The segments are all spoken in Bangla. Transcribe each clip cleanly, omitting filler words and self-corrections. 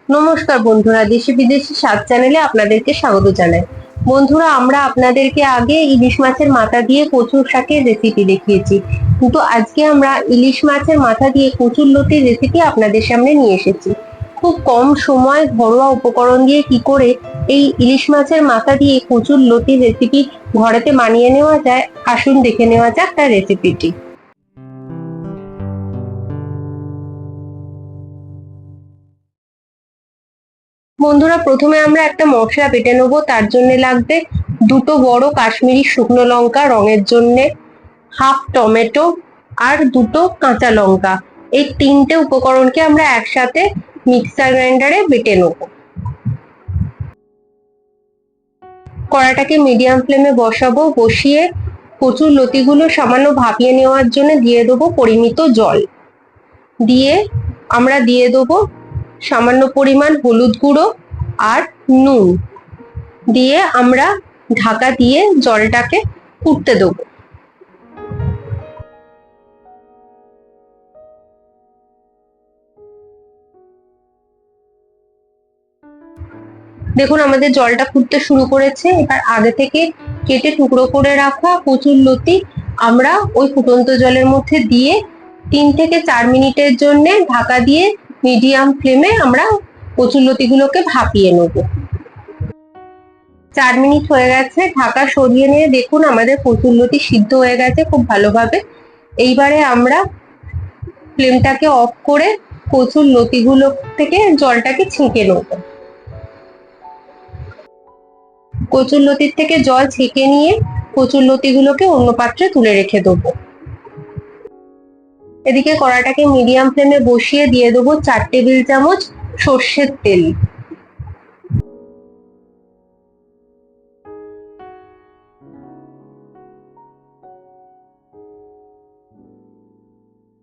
নমস্কার বন্ধুরা, দেশি বিদেশি স্বাদ চ্যানেলে আপনাদেরকে স্বাগত জানাই। বন্ধুরা, আমরা আপনাদেরকে আগে ইলিশ মাছের মাথা দিয়ে কচুর শাকের রেসিপি দেখিয়েছি, কিন্তু আজকে আমরা ইলিশ মাছের মাথা দিয়ে কচুর লতির রেসিপি আপনাদের সামনে নিয়ে এসেছি। খুব কম সময় ঘরোয়া উপকরণ দিয়ে কি করে এই ইলিশ মাছের মাথা দিয়ে কচুর লতির রেসিপি ঘরেতে বানিয়ে নেওয়া যায়, আসুন দেখে নেওয়া যাক তার রেসিপিটি। বন্ধুরা, প্রথমে আমরা একটা মশলা বেটে নেবো। তার জন্য লাগবে দুটো বড় কাশ্মীরি শুকনো লঙ্কা রঙের জন্য, হাফ টমেটো আর দুটো কাঁচা লঙ্কা। এই তিনটে উপকরণকে আমরা একসাথে মিক্সার গ্রাইন্ডারে বেটে নেব। কড়াটাকে মিডিয়াম ফ্লেমে বসাবো। বসিয়ে কচুর লতিগুলো সামান্য ভাপিয়ে নেওয়ার জন্য দিয়ে দেবো পরিমিত জল। দিয়ে আমরা দিয়ে দেবো সামান্য পরিমাণ হলুদ গুঁড়ো আর নুন। দিয়ে আমরা ঢাকা দিয়ে জলটাকে ফুটতে দেবো। দেখুন, আমাদের জলটা ফুটতে শুরু করেছে। এবার আগে থেকে কেটে টুকরো করে রাখা কচুর লতি আমরা ওই ফুটন্ত জলের মধ্যে দিয়ে 3 থেকে 4 মিনিটের জন্য ঢাকা দিয়ে মিডিয়াম ফ্লেমে আমরা কচুর লতিগুলোকে ভাপিয়ে নেব। 4 মিনিট হয়ে গেছে। ঢাকা সরিয়ে নিয়ে দেখুন আমাদের কচুর লতি সিদ্ধ হয়ে গেছে খুব ভালোভাবে। এইবারে আমরা ফ্লেমটাকে অফ করে কচুর লতিগুলো থেকে জলটাকে ছেঁকে নেব। কচুর লতির থেকে জল ছেঁকে নিয়ে কচুর লতিগুলোকে অন্য পাত্রে তুলে রেখে দেবো। এদিকে কড়াটাকে মিডিয়াম ফ্লেমে বসিয়ে দিয়ে দেবো 4 টেবিল চামচ সর্ষের তেল।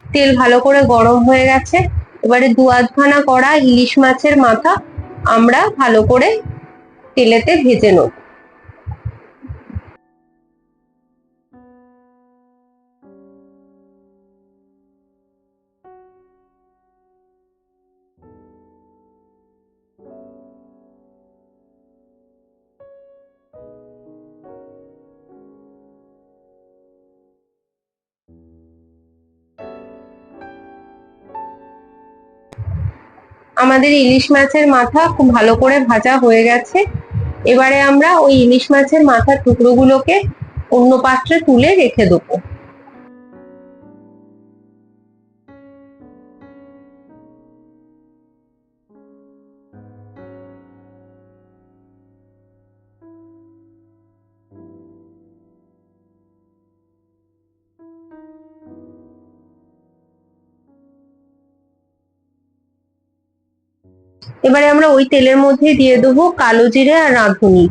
তেল ভালো করে গরম হয়ে গেছে। এবারে 2-আধখানা করা ইলিশ মাছের মাথা আমরা ভালো করে তেলেতে ভেজে নেব। আমাদের ইলিশ মাছের মাথা খুব ভালো করে ভাজা হয়ে গেছে। এবারে আমরা ওই ইলিশ মাছের মাথার টুকরোগুলোকে অন্য পাত্রে তুলে রেখে দেবো। এবারে আমরা ওই তেলের মধ্যে দিয়ে দেবো কালো জিরে আর রাঁধুনি।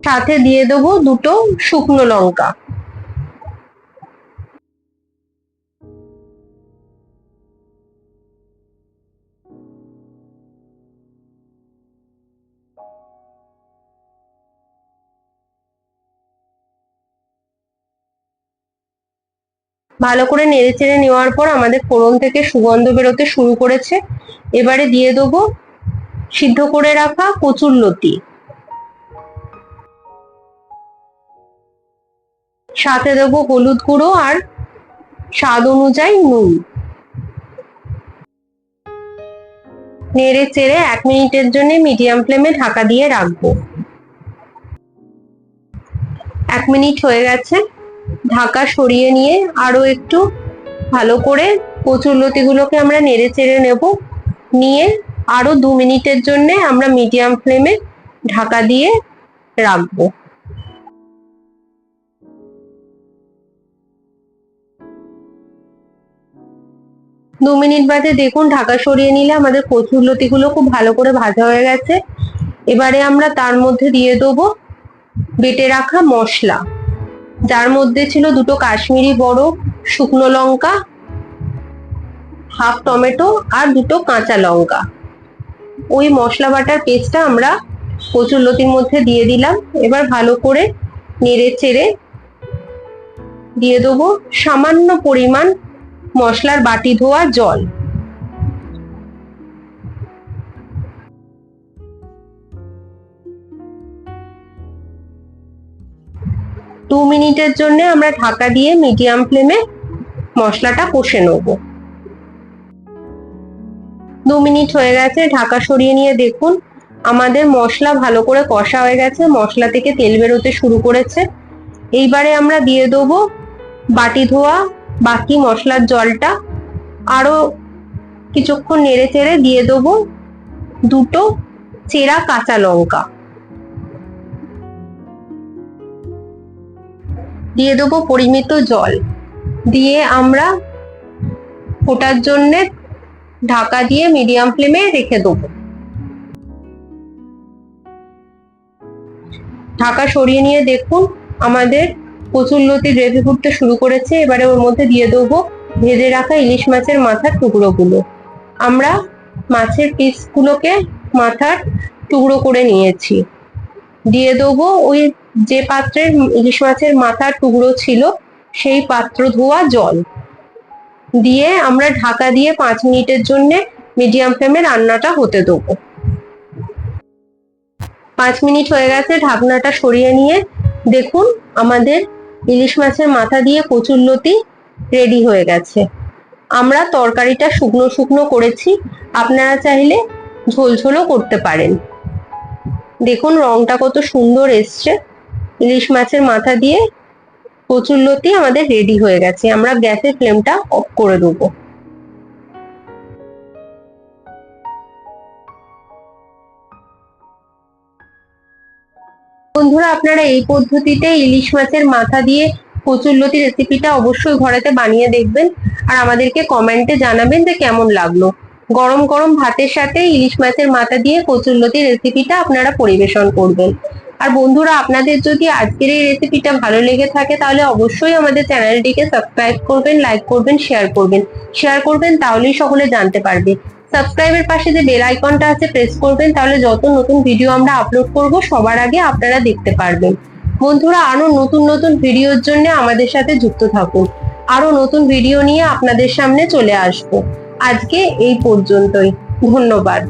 সাথে দিয়ে দেবো দুটো শুকনো লঙ্কা। ভালো করে নেড়েচেড়ে নেওয়ার পর আমাদের ফোড়ন থেকে সুগন্ধ বেরোতে শুরু করেছে। এবারে দিয়ে দেবো সিদ্ধ করে রাখা কচুর লতি। সাথে দেবো হলুদ গুঁড়ো আর স্বাদ অনুযায়ী নুন। নেড়ে চেড়ে 1 মিনিটের জন্য মিডিয়াম ফ্লেমে ঢাকা দিয়ে রাখবো। 1 মিনিট হয়ে গেছে। ঢাকা সরিয়ে নিয়ে আরো একটু ভালো করে কচুর লতিগুলোকে আমরা নেড়ে চেড়ে নেব। নিয়ে আরো 2 মিনিটের জন্য আমরা মিডিয়াম ফ্লেমে ঢাকা দিয়ে রাখবো। 2 মিনিট বাদে দেখুন ঢাকা সরিয়ে নিলে আমাদের কচুর লতিগুলো খুব ভালো করে ভাজা হয়ে গেছে। এবারে আমরা তার মধ্যে দিয়ে দেবো বেটে রাখা মশলা, যার মধ্যে ছিল দুটো কাশ্মীরি বড় শুকনো লঙ্কা, হাফ টমেটো আর দুটো কাঁচা লঙ্কা। ওই মশলা বাটার পেস্টটা আমরা কচুরলতির মধ্যে দিয়ে দিলাম। এবার ভালো করে নেড়ে চেড়ে দিয়ে দেবো সামান্য পরিমাণ মশলার বাটি ধোয়া জল। দু মিনিটের জন্য আমরা ঢাকা দিয়ে মিডিয়াম ফ্লেমে মশলাটা কষে নেব। 2 মিনিট হয়ে গেছে, ঢাকা সরিয়ে নিয়ে দেখুন আমাদের মশলা ভালো করে কষা হয়ে গেছে, মশলা থেকে তেল বেরোতে শুরু করেছে। এইবারে আমরা দিয়ে দেবো বাটি ধোয়া বাকি মশলার জলটা। আরো কিছুক্ষণ নেড়ে চেড়ে দিয়ে দেবো দুটো চেরা কাঁচা লঙ্কা, দিয়ে দেবো পরিমিত জল, দিয়ে আমরা ফোটার জন্য ঢাকা দিয়ে মিডিয়াম ফ্লেমে রেখে দেবো। ঢাকা সরিয়ে নিয়ে দেখুন আমাদের কচুরলতি গ্রেভি ফুটতে শুরু করেছে। এবারে ওর মধ্যে দিয়ে দেবো ভেজে রাখা ইলিশ মাছের মাথার টুকরোগুলো। আমরা মাছের পিসগুলোকে মাথার টুকরো করে নিয়েছি। দিয়ে দেবো ওই যে পাত্রের ইলিশ মাছের মাথার টুকরো ছিল সেই পাত্র ধোয়া জল, দিয়ে আমরা ঢাকা দিয়ে 5 মিনিটের জন্য মিডিয়াম ফ্লেমে রান্নাটা হতে দেবো। 5 মিনিট হয়ে গেছে, ঢাকনাটা সরিয়ে নিয়ে দেখুন আমাদের ইলিশ মাছের মাথা দিয়ে কচুরলতি রেডি হয়ে গেছে। আমরা তরকারিটা শুকনো শুকনো করেছি, আপনারা চাইলে ঝোলঝোলও করতে পারেন। দেখুন রংটা কত সুন্দর এসছে। ইলিশ মাছের মাথা দিয়ে কচুরলতি আমাদের রেডি হয়ে গেছে। আমরা গ্যাসের ফ্লেমটা অফ করে দেবো। বন্ধুরা আপনারা এই পদ্ধতিতে ইলিশ মাছের মাথা দিয়ে কচুরলতি রেসিপিটা অবশ্যই ঘরেতে বানিয়ে দেখবেন, আর আমাদেরকে কমেন্টে জানাবেন যে কেমন লাগলো। গরম গরম ভাতের সাথে ইলিশ মাছের মাথা দিয়ে কচুরলতি রেসিপিটা আপনারা পরিবেশন করবেন। আর বন্ধুরা আপনাদের যদি আজকের এই রেসিপিটা ভালো লেগে থাকে তাহলে অবশ্যই আমাদের চ্যানেলটিকে সাবস্ক্রাইব করবেন, লাইক করবেন, শেয়ার করবেন, তাহলেই সকলে জানতে পারবে। সাবস্ক্রাইবের পাশে যে বেল আইকনটা আছে প্রেস করবেন, তাহলে যত নতুন ভিডিও আমরা আপলোড করব সবার আগে আপনারা দেখতে পারবেন। বন্ধুরা আরো নতুন নতুন ভিডিওর জন্য আমাদের সাথে যুক্ত থাকুন। আরো নতুন ভিডিও নিয়ে আপনাদের সামনে চলে আসবো। আজকে এই পর্যন্তই, ধন্যবাদ।